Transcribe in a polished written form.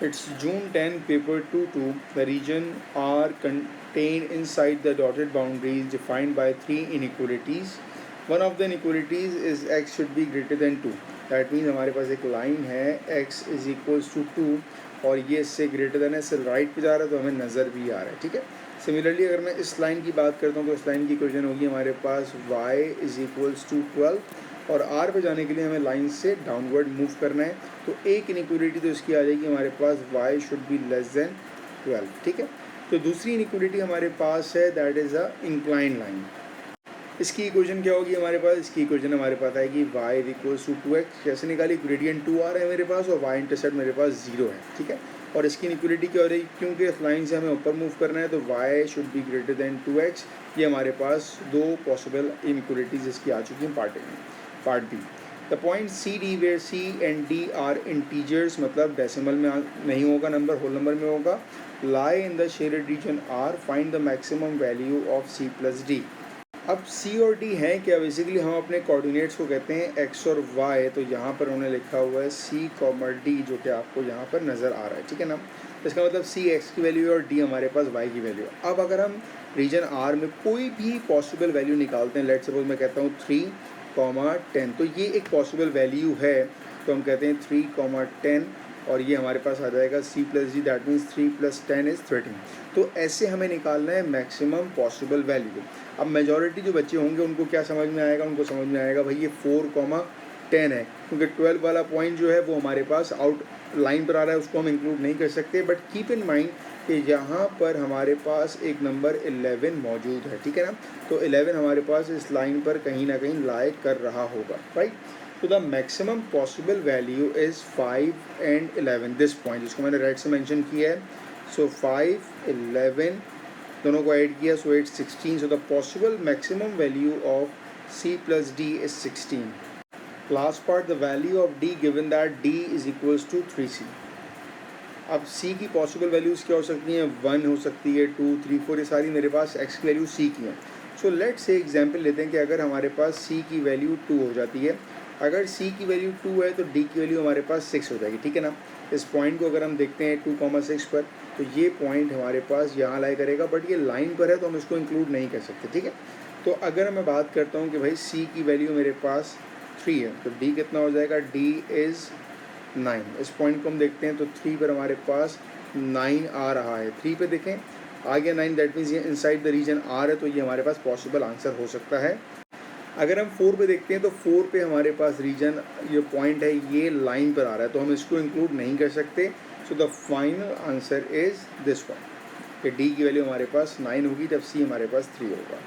It's June 10, paper 2-2. The region R contained inside the dotted boundaries defined by three inequalities. One of the inequalities is x should be greater than 2. That means हमारे पास एक line है x is equals to 2 और ये इससे greater than है, इससे right पे जा रहा है तो हमें नज़र भी आ रहा है, ठीक है। सिमिलरली अगर मैं इस लाइन की बात करता हूँ तो इस लाइन की इक्वेशन होगी हमारे पास y is equals to 12 और r पे जाने के लिए हमें लाइन से डाउनवर्ड मूव करना है, तो एक इनइक्वलिटी तो इसकी आ जाएगी हमारे पास y should be less than 12, ठीक है। तो दूसरी इनइक्वलिटी हमारे पास है that is a incline line. इसकी इक्वेशन क्या होगी हमारे पास, इसकी इक्वेशन हमारे पास आएगी y इक्वल्स टू 2x। कैसे निकाली, ग्रेडियंट 2 आ रहा है मेरे पास और y इंटरसेप्ट मेरे पास 0 है, ठीक है। और इसकी इक्वलिटी क्या हो रही है, क्योंकि इस लाइन से हमें ऊपर मूव करना है तो y should be greater than 2x। ये हमारे पास दो पॉसिबल इनइक्वलिटीज इसकी आ चुकी हैं part B. The point C D where C and D are integers, मतलब डेसिमल में नहीं होगा नंबर, होल नंबर में होगा, lie in the shaded region R, find the maximum value of C plus D. अब सी और D हैं क्या, बेसिकली हम अपने कोऑर्डिनेट्स को कहते हैं एक्स और वाई, तो यहाँ पर उन्होंने लिखा हुआ है सी कॉमर डी, जो कि आपको यहाँ पर नज़र आ रहा है, ठीक है ना। इसका मतलब सी एक्स की वैल्यू है और डी हमारे पास वाई की वैल्यू है। अब अगर हम रीजन आर में कोई भी पॉसिबल वैल्यू निकालते हैं, लेट सपोज मैं कहता हूँ 3,10, तो ये एक पॉसिबल वैल्यू है, तो हम कहते हैं 3,10 और ये हमारे पास आ जाएगा C plus D, that means 3 + 10 = 13। तो ऐसे हमें निकालना है मैक्सिमम पॉसिबल वैल्यू। अब मेजॉरिटी जो बच्चे होंगे उनको क्या समझ में आएगा, उनको समझ में आएगा भाई ये 4,10 है, क्योंकि 12 वाला पॉइंट जो है वो हमारे पास आउट लाइन पर आ रहा है, उसको हम इंक्लूड नहीं कर सकते। बट कीप इन माइंड कि यहाँ पर हमारे पास एक नंबर 11 मौजूद है, ठीक है ना। तो 11 हमारे पास इस लाइन पर कहीं ना कहीं लाई कर रहा होगा, राइट। तो the maximum possible value is 5 and 11, this point जिसको मैंने रेड से मेंशन किया है। सो 5, 11 दोनों को ऐड किया, so it's 16। So the possible maximum value of c plus D is 16। Last part, the value of d given that d is equals to 3c। अब c की पॉसिबल वैल्यूज़ क्या हो सकती हैं, 1 हो सकती है, 2, 3, 4, ये सारी मेरे पास x की वैल्यू c की है। सो लेट से एग्जाम्पल लेते हैं कि अगर हमारे पास c की वैल्यू 2 हो जाती है, अगर c की वैल्यू 2 है तो d की वैल्यू हमारे पास 6 हो जाएगी, ठीक है ना। इस पॉइंट को अगर हम देखते हैं 2,6 पर, तो ये पॉइंट हमारे पास यहाँ लाई करेगा, बट ये लाइन पर है तो हम इसको इंक्लूड नहीं कर सकते, ठीक है। तो अगर मैं बात करता हूँ कि भाई c की वैल्यू मेरे पास 3 है, तो d कितना हो जाएगा, d इज़ 9। इस पॉइंट को हम देखते हैं तो 3 पर हमारे पास 9 आ रहा है, 3 पे देखें आ गया 9, दैट मीन्स ये इनसाइड द रीजन आर है, तो ये हमारे पास पॉसिबल आंसर हो सकता है। अगर हम 4 पे देखते हैं तो 4 पे हमारे पास रीजन ये पॉइंट है ये लाइन पर आ रहा है, तो हम इसको इंक्लूड नहीं कर सकते। So the final answer is this one, कि डी की वैल्यू हमारे पास 9 होगी जब सी हमारे पास 3 होगा।